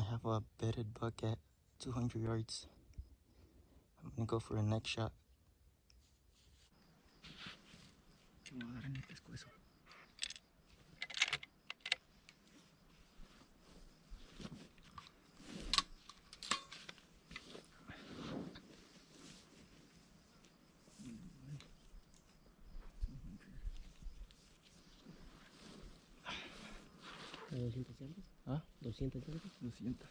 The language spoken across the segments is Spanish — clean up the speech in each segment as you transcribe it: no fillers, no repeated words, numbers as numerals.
I have a bedded buck at 200 yards. I'm gonna go for a neck shot. ¿Qué voy a dar en el pescuezo? ¿A 200 yardas? ¿Ah? 200 yardas. 200.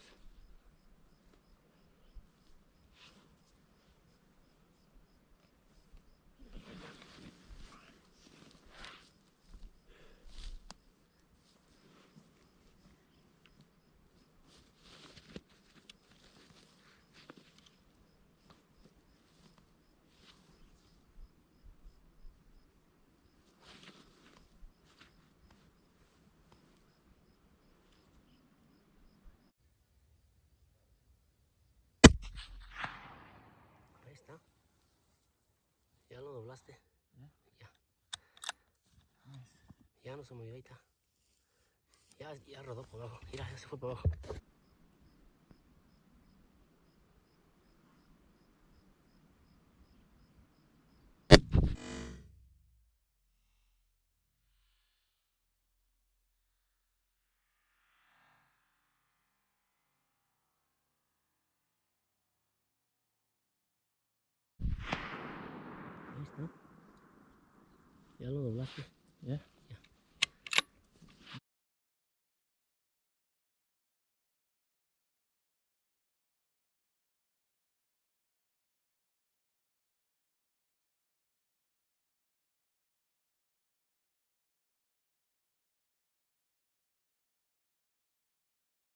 Ahí está. Ya lo doblaste. Ya. Nice. Ya no se movió, ahí está. Ya rodó por abajo. Mira, ya se fue por abajo. Ahí está. Ya lo doblaste. Yeah.